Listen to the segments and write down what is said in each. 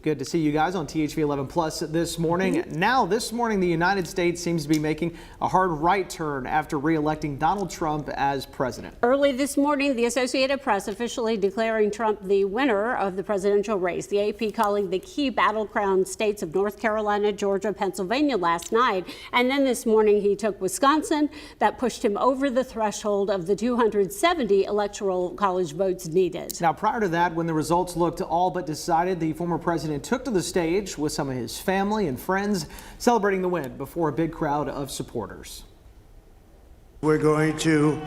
Good to see you guys on THV 11 Plus this morning. Now, this morning, the United States seems to be making a hard right turn after re-electing Donald Trump as president. Early this morning, the Associated Press officially declaring Trump the winner of the presidential race. The AP calling the key battleground states of North Carolina, Georgia, Pennsylvania last night. And then this morning, he took Wisconsin. That pushed him over the threshold of the 270 electoral college votes needed. Now, prior to that, when the results looked all but decided, the former president took to the stage with some of his family and friends celebrating the win before a big crowd of supporters. We're going to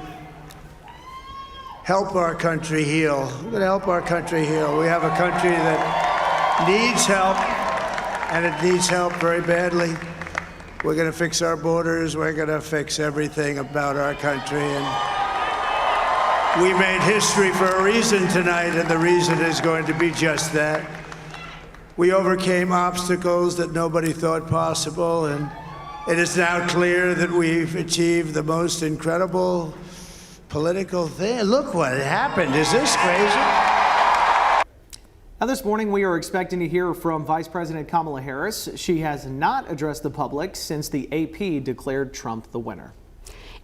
help our country heal. We're going to help our country heal. We have a country that needs help, and it needs help very badly. We're going to fix our borders. We're going to fix everything about our country. And we made history for a reason tonight, and the reason is going to be just that. We overcame obstacles that nobody thought possible, and it is now clear that we've achieved the most incredible political thing. Look what happened. Is this crazy? Now, this morning, we are expecting to hear from Vice President Kamala Harris. She has not addressed the public since the AP declared Trump the winner.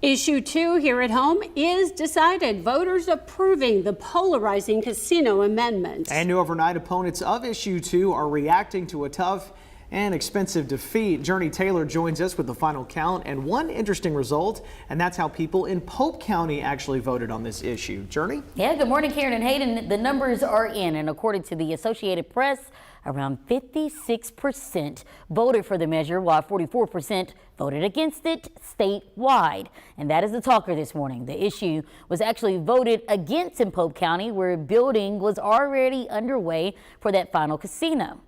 Issue 2 here at home is decided. Voters approving the polarizing casino amendment. And new overnight opponents of Issue 2 are reacting to a tough and expensive defeat. Journey Taylor joins us with the final count and one interesting result, and that's how people in Pope County actually voted on this issue. Journey? Yeah, good morning, Karen and Hayden. The numbers are in, and according to the Associated Press, around 56% voted for the measure, while 44% voted against it statewide. And that is the talker this morning. The issue was actually voted against in Pope County, where building was already underway for that final casino.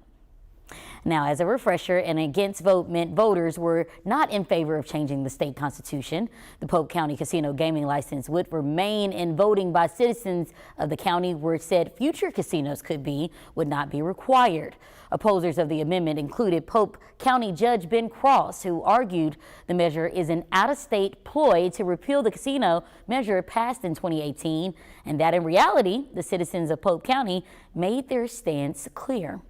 Now, as a refresher, an against vote meant voters were not in favor of changing the state constitution. The Pope County casino gaming license would remain, in voting by citizens of the county where said future casinos would not be required. Opposers of the amendment included Pope County Judge Ben Cross, who argued the measure is an out-of-state ploy to repeal the casino measure passed in 2018, and that in reality, the citizens of Pope County made their stance clear.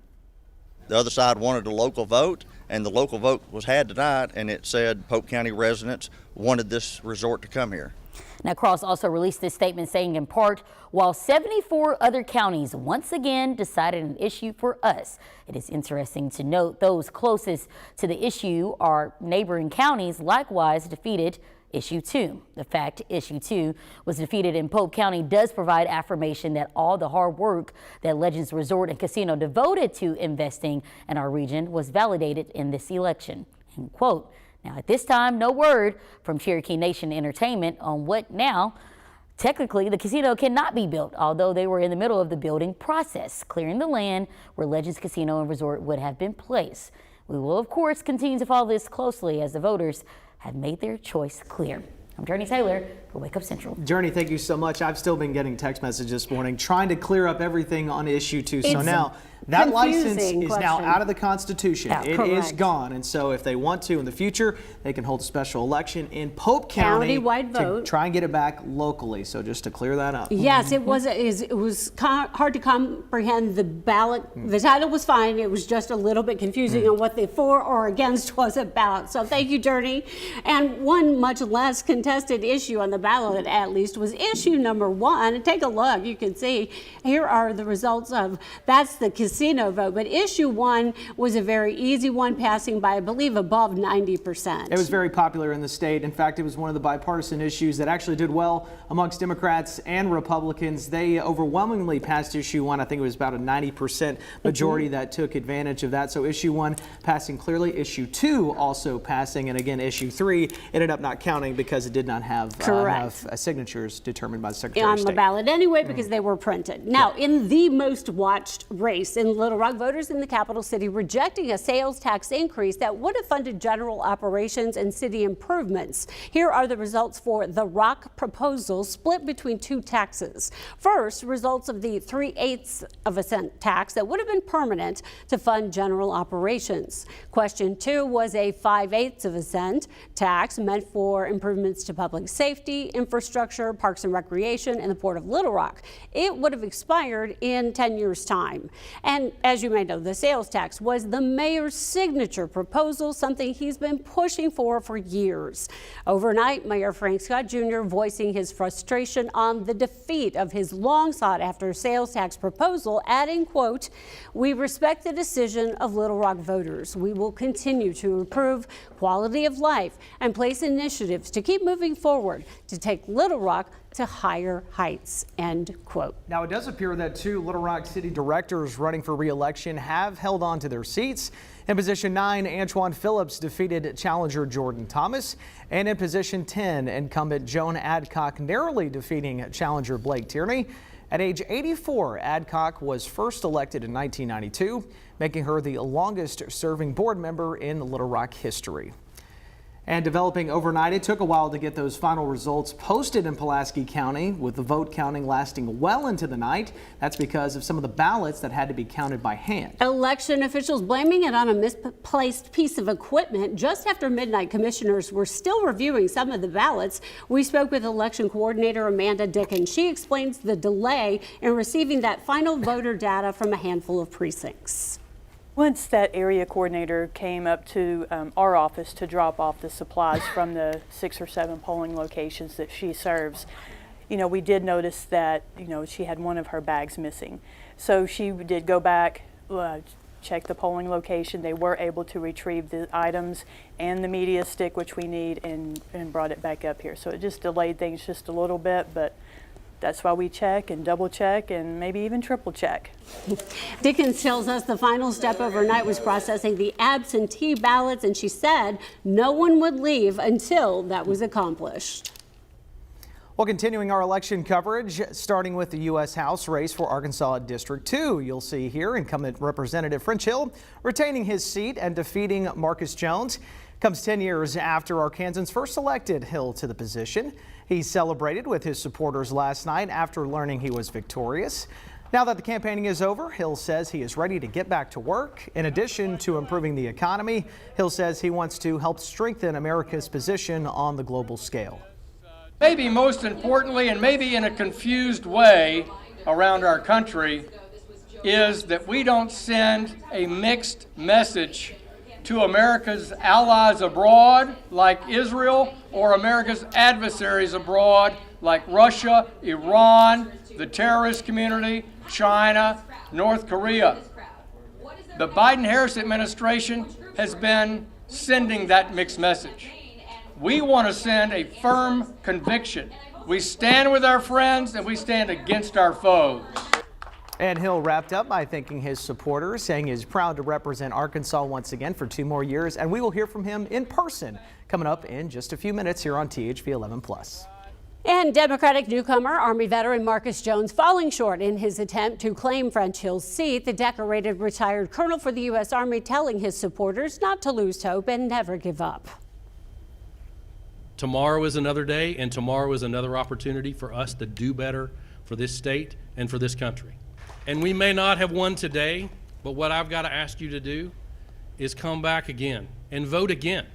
The other side wanted a local vote, and the local vote was had tonight, and it said Pope County residents wanted this resort to come here. Now, Cross also released this statement saying, in part, while 74 other counties once again decided an issue for us, it is interesting to note those closest to the issue, our neighboring counties, likewise defeated Issue 2. The fact Issue 2 was defeated in Pope County does provide affirmation that all the hard work that Legends Resort and Casino devoted to investing in our region was validated in this election. End quote. Now, at this time, no word from Cherokee Nation Entertainment on what now. Technically, the casino cannot be built, although they were in the middle of the building process, clearing the land where Legends Casino and Resort would have been placed. We will, of course, continue to follow this closely as the voters have made their choice clear. I'm Journey Taylor for Wake Up Central. Journey, thank you so much. I've still been getting text messages this morning trying to clear up everything on Issue 2. So now that license is now out of the Constitution. Yeah, it is gone. And so if they want to in the future, they can hold a special election in Pope County to try and get it back locally. So just to clear that up. Yes, it was hard to comprehend the ballot. The title was fine. It was just a little bit confusing on what the for or against was about. So thank you, Journey. And one much less contested issue on the ballot, at least, was issue number 1. Take a look. You can see here are the results of that's the casino vote. But issue 1 was a very easy one, passing by, I believe, above 90%. It was very popular in the state. In fact, it was one of the bipartisan issues that actually did well amongst Democrats and Republicans. They overwhelmingly passed issue 1. I think it was about a 90% majority that took advantage of that. So issue 1 passing clearly. Issue 2 also passing. And again, issue 3 ended up not counting because it did not have enough signatures determined by the Secretary of State. On the ballot anyway, because they were printed. Now, in the most watched race in Little Rock, voters in the capital city rejecting a sales tax increase that would have funded general operations and city improvements. Here are the results for the Rock proposal, split between 2 taxes. First, results of the 3/8 of a cent tax that would have been permanent to fund general operations. Question 2 was a 5/8 of a cent tax meant for improvements to public safety City, Infrastructure, Parks and Recreation, and the Port of Little Rock. It would have expired in 10 years' time. And as you may know, the sales tax was the mayor's signature proposal, something he's been pushing for years. Overnight, Mayor Frank Scott Jr. voicing his frustration on the defeat of his long sought after sales tax proposal, adding, quote, "We respect the decision of Little Rock voters. We will continue to improve quality of life and place initiatives to keep moving forward to take Little Rock to higher heights," end quote. Now, it does appear that 2 Little Rock City directors running for re-election have held on to their seats. In position 9, Antoine Phillips defeated challenger Jordan Thomas, and in position 10, incumbent Joan Adcock narrowly defeating challenger Blake Tierney. At age 84, Adcock was first elected in 1992, making her the longest serving board member in Little Rock history. And developing overnight, it took a while to get those final results posted in Pulaski County, with the vote counting lasting well into the night. That's because of some of the ballots that had to be counted by hand. Election officials blaming it on a misplaced piece of equipment. Just after midnight, commissioners were still reviewing some of the ballots. We spoke with election coordinator Amanda Dickens. She explains the delay in receiving that final voter data from a handful of precincts. Once that area coordinator came up to our office to drop off the supplies from the 6 or 7 polling locations that she serves, we did notice that, she had one of her bags missing. So she did go back, check the polling location. They were able to retrieve the items and the media stick, which we need, and brought it back up here. So it just delayed things just a little bit, but that's why we check and double check and maybe even triple check. Dickens tells us the final step overnight was processing the absentee ballots, and she said no one would leave until that was accomplished. Well, continuing our election coverage, starting with the U.S. House race for Arkansas District 2. You'll see here incumbent Representative French Hill retaining his seat and defeating Marcus Jones. Comes 10 years after Arkansans first elected Hill to the position. He celebrated with his supporters last night after learning he was victorious. Now that the campaigning is over, Hill says he is ready to get back to work. In addition to improving the economy, Hill says he wants to help strengthen America's position on the global scale. Maybe most importantly, and maybe in a confused way around our country, is that we don't send a mixed message to America's allies abroad, like Israel, or America's adversaries abroad, like Russia, Iran, the terrorist community, China, North Korea. The Biden-Harris administration has been sending that mixed message. We want to send a firm conviction. We stand with our friends and we stand against our foes. And Hill wrapped up by thanking his supporters, saying he's proud to represent Arkansas once again for 2 more years. And we will hear from him in person coming up in just a few minutes here on THV 11+. And Democratic newcomer, Army veteran Marcus Jones falling short in his attempt to claim French Hill's seat. The decorated retired colonel for the U.S. Army telling his supporters not to lose hope and never give up. Tomorrow is another day, and tomorrow is another opportunity for us to do better for this state and for this country. And we may not have won today, but what I've got to ask you to do is come back again and vote again.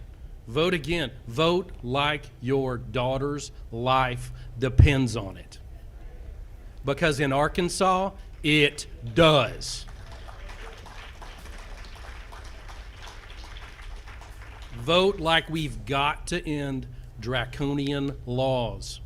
Vote again. Vote like your daughter's life depends on it. Because in Arkansas, it does. Vote like we've got to end draconian laws.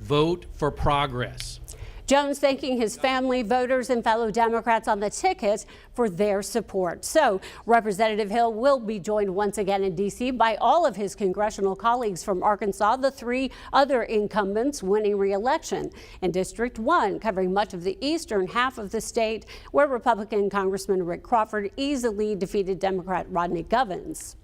Vote for progress. Jones thanking his family, voters, and fellow Democrats on the ticket for their support. So Representative Hill will be joined once again in D.C. by all of his congressional colleagues from Arkansas, the 3 other incumbents winning re-election. In District 1, covering much of the eastern half of the state, where Republican Congressman Rick Crawford easily defeated Democrat Rodney Govins.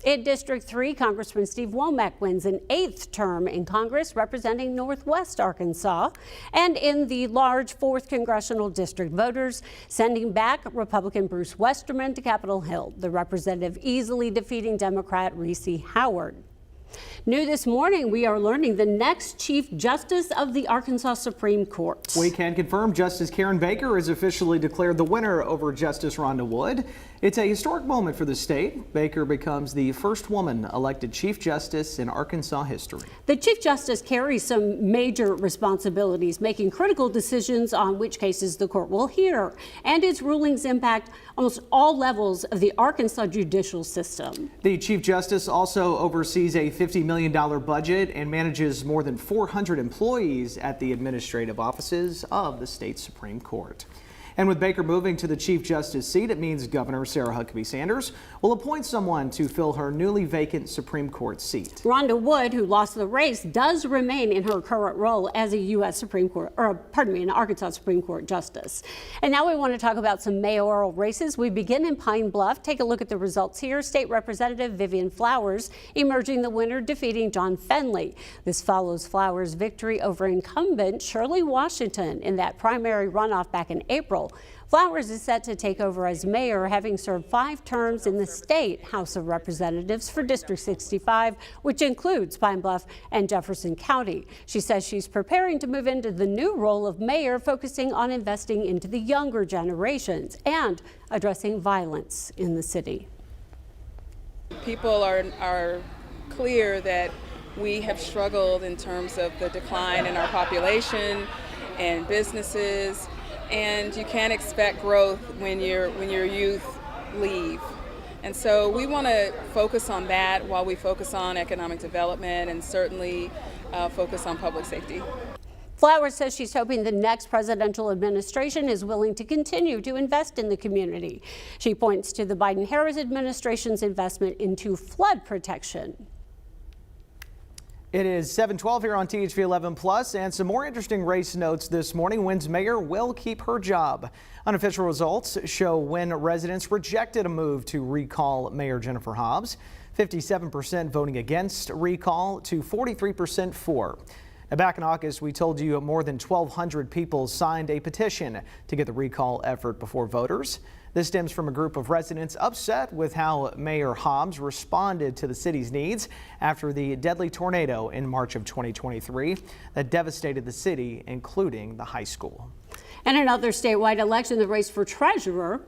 In District 3, Congressman Steve Womack wins an 8th term in Congress representing Northwest Arkansas. And in the large 4th Congressional District, voters sending back Republican Bruce Westerman to Capitol Hill, the representative easily defeating Democrat Reese Howard. New this morning, we are learning the next Chief Justice of the Arkansas Supreme Court. We can confirm Justice Karen Baker is officially declared the winner over Justice Rhonda Wood. It's a historic moment for the state. Baker becomes the first woman elected Chief Justice in Arkansas history. The Chief Justice carries some major responsibilities, making critical decisions on which cases the court will hear, and its rulings impact almost all levels of the Arkansas judicial system. The Chief Justice also oversees a $50 million budget and manages more than 400 employees at the administrative offices of the state Supreme Court. And with Baker moving to the Chief Justice seat, it means Governor Sarah Huckabee Sanders will appoint someone to fill her newly vacant Supreme Court seat. Rhonda Wood, who lost the race, does remain in her current role as a U.S. Supreme Court, an Arkansas Supreme Court Justice. And now we want to talk about some mayoral races. We begin in Pine Bluff. Take a look at the results here. State Representative Vivian Flowers emerging the winner, defeating John Fenley. This follows Flowers' victory over incumbent Shirley Washington in that primary runoff back in April. Flowers is set to take over as mayor, having served 5 terms in the state House of Representatives for District 65, which includes Pine Bluff and Jefferson County. She says she's preparing to move into the new role of mayor, focusing on investing into the younger generations and addressing violence in the city. People are clear that we have struggled in terms of the decline in our population and businesses. And you can't expect growth when your youth leave. And so we want to focus on that while we focus on economic development and certainly focus on public safety. Flowers says she's hoping the next presidential administration is willing to continue to invest in the community. She points to the Biden-Harris administration's investment into flood protection. It is 7:12 here on THV 11 Plus, and some more interesting race notes this morning. Wynn's mayor will keep her job. Unofficial results show Wynn residents rejected a move to recall Mayor Jennifer Hobbs. 57% voting against recall to 43% for. Now, back in August, we told you more than 1,200 people signed a petition to get the recall effort before voters. This stems from a group of residents upset with how Mayor Hobbs responded to the city's needs after the deadly tornado in March of 2023 that devastated the city, including the high school. And another statewide election, the race for treasurer.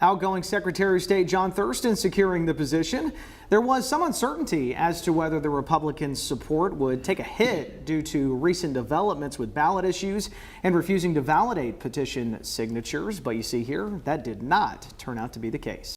Outgoing Secretary of State John Thurston securing the position. There was some uncertainty as to whether the Republicans' support would take a hit due to recent developments with ballot issues and refusing to validate petition signatures. But you see here, that did not turn out to be the case.